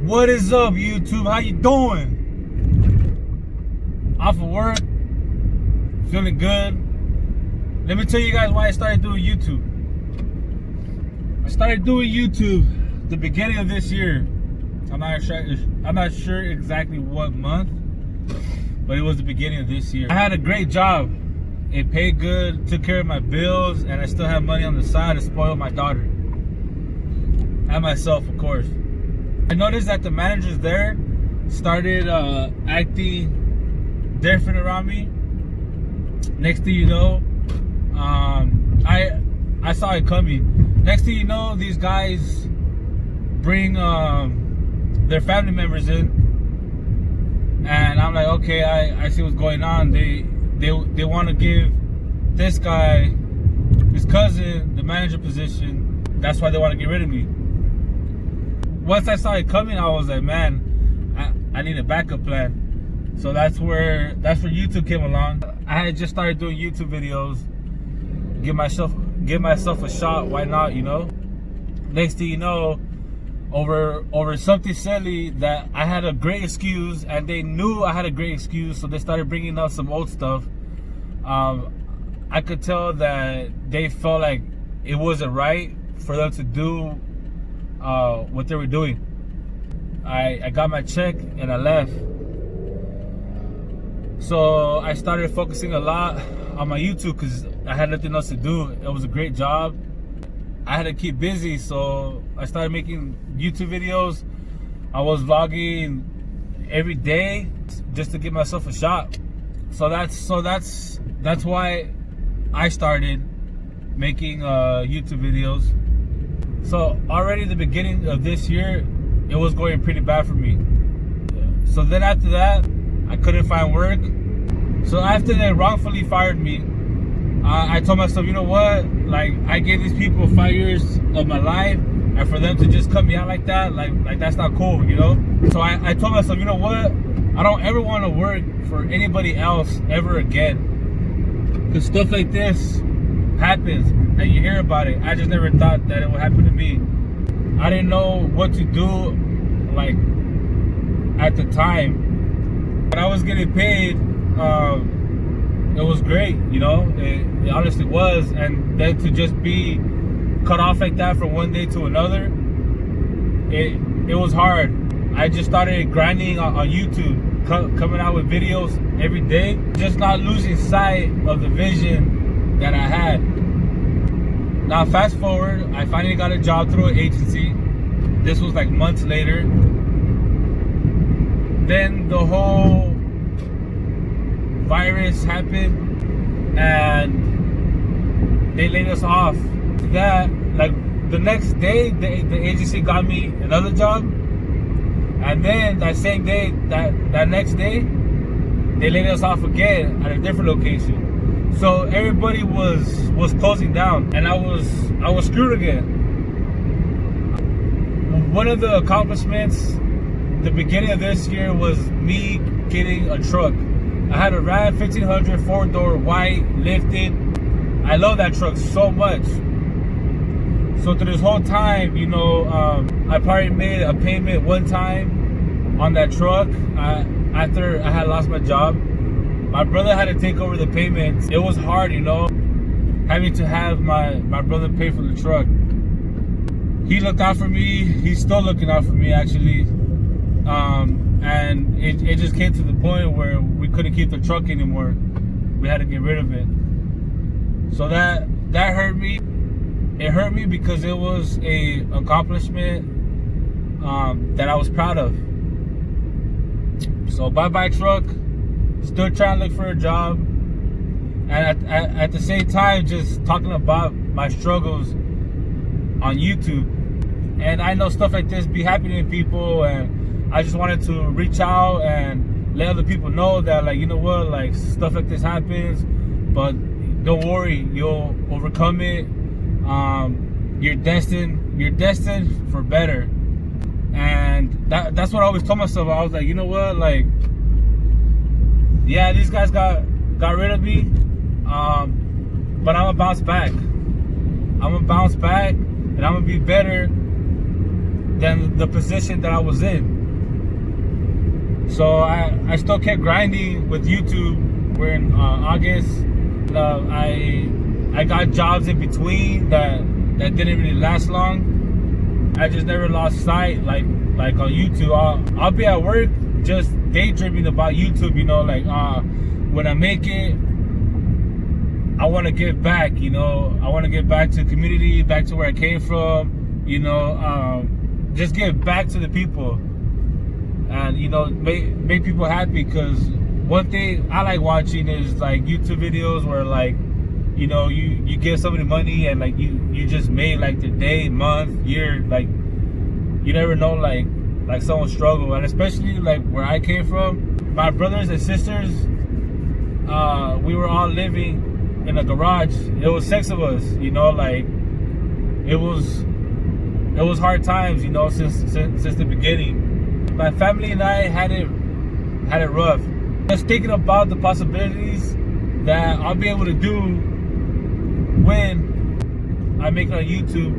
What is up, YouTube? How you doing? Off of work, feeling good. Let me tell you guys why I started doing YouTube. I started doing YouTube the beginning of this year. I'm not sure exactly what month, but it was the beginning of this year. I had a great job. It paid good, took care of my bills, and I still had money on the side to spoil my daughter. And myself, of course. I noticed that the managers there started acting different around me. Next thing you know, I saw it coming. Next thing you know, these guys bring their family members in, and I'm like, okay, I see what's going on. They want to give this guy, his cousin, the manager position. That's why they want to get rid of me. Once I saw it coming, I was like, man, I need a backup plan. So that's where YouTube came along. I had just started doing YouTube videos. Give myself a shot. Why not? You know. Next thing you know, over something silly that I had a great excuse, and they knew I had a great excuse, so they started bringing up some old stuff. I could tell that they felt like it wasn't right for them to do what they were doing. I got my check and I left. So I started focusing a lot on my YouTube because I had nothing else to do. It was a great job. I had to keep busy, so I started making YouTube videos. I was vlogging every day just to give myself a shot. So that's why I started making YouTube videos. So already at the beginning of this year, it was going pretty bad for me. So then after that, I couldn't find work. So after they wrongfully fired me, I told myself, you know what? Like, I gave these people 5 years of my life, and for them to just cut me out like that, like that's not cool, you know? So I told myself, you know what? I don't ever want to work for anybody else ever again. Because stuff like this happens, and you hear about it. I just never thought that it would happen to me. I didn't know what to do, like, at the time. But I was getting paid. It was great, you know. It honestly was. And then to just be cut off like that from one day to another, it was hard. I just started grinding on YouTube, coming out with videos every day, just not losing sight of the vision that I had. Now fast forward, I finally got a job through an agency. This was like months later. Then the whole virus happened and they laid us off. That, like, the next day, the agency got me another job, and then that same day, that next day, they laid us off again at a different location. So everybody was closing down, and I was screwed again. One of the accomplishments the beginning of this year was me getting a truck. I had a Ram 1500 4-door white lifted. I love that truck so much. So through this whole time, you know, I probably made a payment one time on that truck after I had lost my job. My brother had to take over the payments. It was hard, you know, having to have my brother pay for the truck. He looked out for me. He's still looking out for me, actually. And it just came to the point where we couldn't keep the truck anymore. We had to get rid of it. So that hurt me. It hurt me because it was a accomplishment that I was proud of. So bye-bye truck. Still trying to look for a job. And at the same time, just talking about my struggles on YouTube. And I know stuff like this be happening to people, and I just wanted to reach out and let other people know that, like, you know what, like, stuff like this happens, but don't worry, you'll overcome it. You're destined for better. And that's what I always told myself. I was like, you know what, like, yeah, these guys got rid of me, but I'm gonna bounce back. I'm gonna bounce back, and I'm gonna be better than the position that I was in. So I still kept grinding with YouTube. We're in August. I got jobs in between that didn't really last long. I just never lost sight, like on YouTube. I'll be at work just daydreaming about YouTube, you know, like when I make it, I want to give back, you know. I want to give back to the community, back to where I came from, you know, just give back to the people, and you know, make people happy. Because one thing I like watching is like YouTube videos where, like, you know, you give somebody money and like you just made like the day, month, year. Like, you never know, like someone's struggle. And especially like where I came from, my brothers and sisters, we were all living in a garage. It was 6 of us, you know, like it was hard times, you know, since the beginning. My family and I had it rough. Just thinking about the possibilities that I'll be able to do when I make it on YouTube,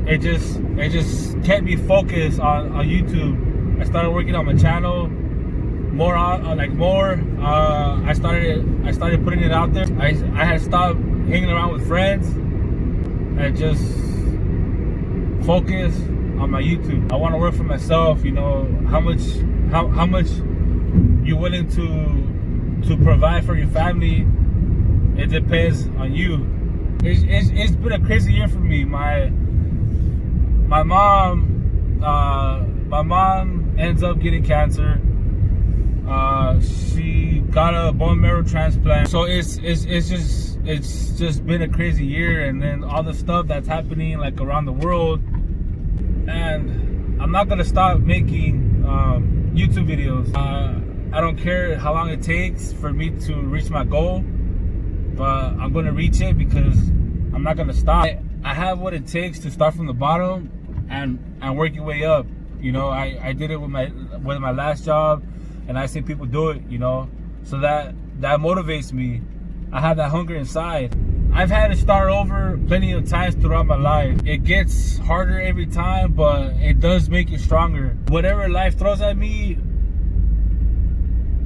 it just kept me focused on YouTube. I started working on my channel more I started putting it out there. I had stopped hanging around with friends and just focus on my YouTube. I want to work for myself, you know. How much you're willing to provide for your family, it depends on you. It's been a crazy year for me. My mom ends up getting cancer. She got a bone marrow transplant. So it's just been a crazy year, and then all the stuff that's happening like around the world. And I'm not gonna stop making YouTube videos. I don't care how long it takes for me to reach my goal, but I'm gonna reach it because I'm not gonna stop. I have what it takes to start from the bottom and work your way up. You know, I did it with my last job, and I see people do it, you know, so that motivates me. I have that hunger inside. I've had to start over plenty of times throughout my life. It gets harder every time, but it does make you stronger. Whatever life throws at me,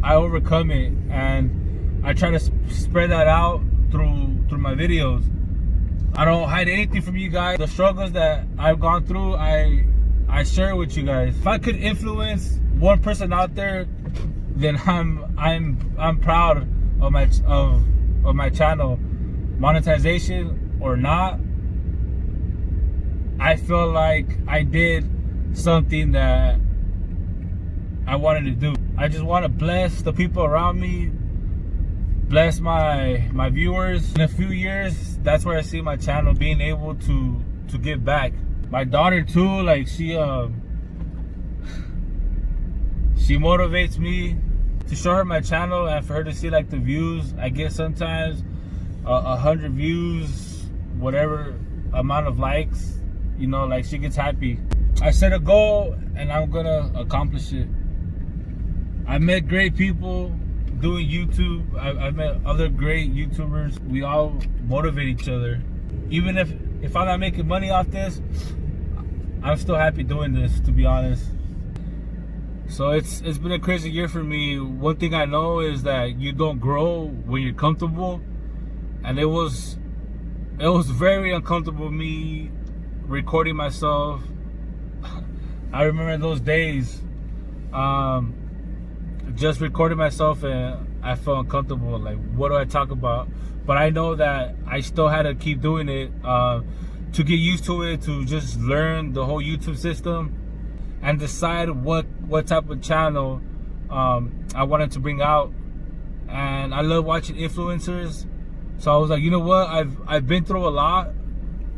I overcome it, and I try to spread that out through my videos. I don't hide anything from you guys. The struggles that I've gone through, I share it with you guys. If I could influence one person out there, then I'm proud of my channel. Monetization or not, I feel like I did something that I wanted to do. I just want to bless the people around me, bless my viewers. In a few years, that's where I see my channel being able to give back. My daughter too, like she motivates me to show her my channel, and for her to see like the views I get sometimes. 100 views, whatever amount of likes, you know, like she gets happy. I set a goal and I'm gonna accomplish it. I met great people doing YouTube. I've met other great YouTubers. We all motivate each other. Even if I'm not making money off this, I'm still happy doing this, to be honest. So it's been a crazy year for me. One thing I know is that you don't grow when you're comfortable. And it was very uncomfortable, me recording myself. I remember those days, just recording myself, and I felt uncomfortable. Like, what do I talk about? But I know that I still had to keep doing it to get used to it, to just learn the whole YouTube system, and decide what type of channel I wanted to bring out. And I love watching influencers. So I was like, you know what? I've been through a lot.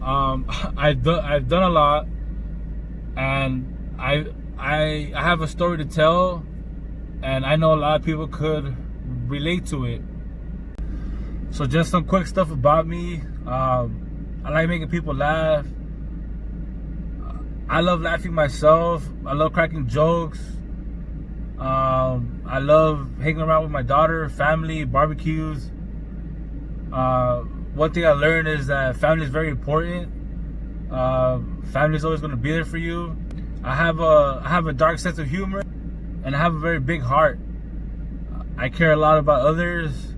I've done a lot, and I have a story to tell, and I know a lot of people could relate to it. So just some quick stuff about me. I like making people laugh. I love laughing myself. I love cracking jokes. I love hanging around with my daughter, family, barbecues. One thing I learned is that family is very important. Family is always going to be there for you. I have a dark sense of humor, and I have a very big heart. I care a lot about others.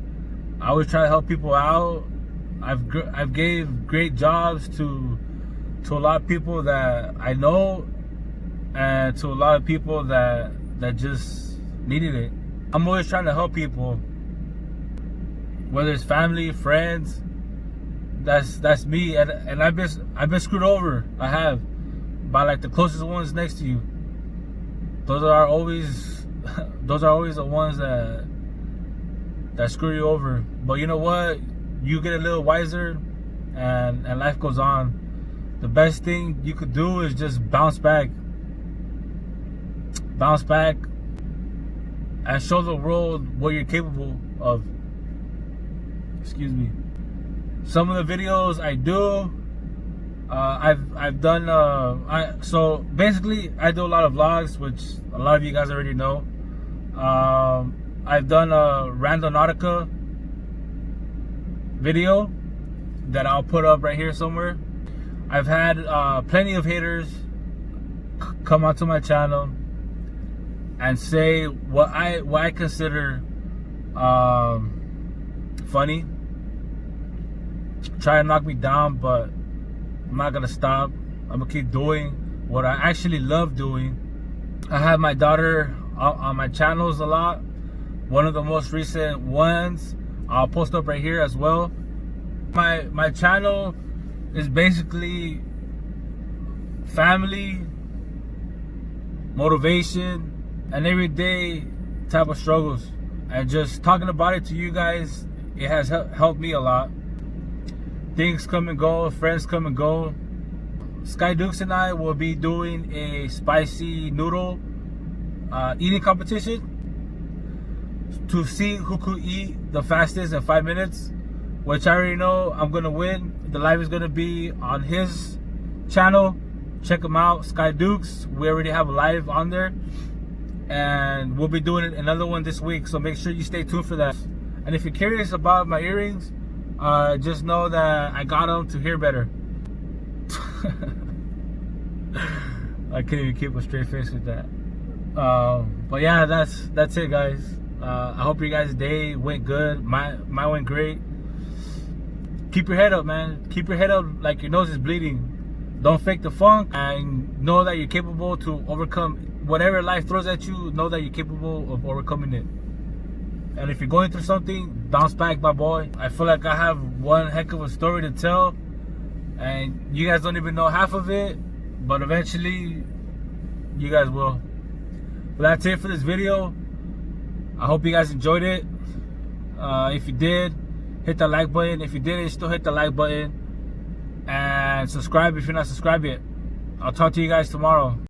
I always try to help people out. I've gave great jobs to a lot of people that I know, and to a lot of people that just needed it. I'm always trying to help people, whether it's family, friends. That's me, and I've been screwed over. I have, by like the closest ones next to you. Those are always the ones that screw you over. But you know what? You get a little wiser, and life goes on. The best thing you could do is just bounce back, and show the world what you're capable of. Excuse me. Some of the videos I do, I've done. So basically, I do a lot of vlogs, which a lot of you guys already know. I've done a Randonautica video that I'll put up right here somewhere. I've had plenty of haters come onto my channel and say what I consider funny. Try to knock me down, but I'm not gonna stop. I'm gonna keep doing what I actually love doing. I have my daughter on my channels a lot. One of the most recent ones I'll post up right here as well. My channel is basically family, motivation, and everyday type of struggles. And just talking about it to you guys, it has helped me a lot. Things come and go, friends come and go. Sky Dukes and I will be doing a spicy noodle eating competition to see who could eat the fastest in 5 minutes, which I already know I'm gonna win. The live is gonna be on his channel. Check him out, Sky Dukes. We already have a live on there, and we'll be doing another one this week, so make sure you stay tuned for that. And if you're curious about my earrings, just know that I got them to hear better. I can't even keep a straight face with that. But yeah, that's it, guys. I hope your guys' day went good. Mine went great. Keep your head up, man. Keep your head up like your nose is bleeding. Don't fake the funk, and know that you're capable to overcome whatever life throws at you. Know that you're capable of overcoming it. And if you're going through something, bounce back, my boy. I feel like I have one heck of a story to tell, and you guys don't even know half of it, but eventually you guys will. But that's it for this video. I hope you guys enjoyed it. If you did, hit the like button. If you didn't, still hit the like button, and subscribe if you're not subscribed yet. I'll talk to you guys tomorrow.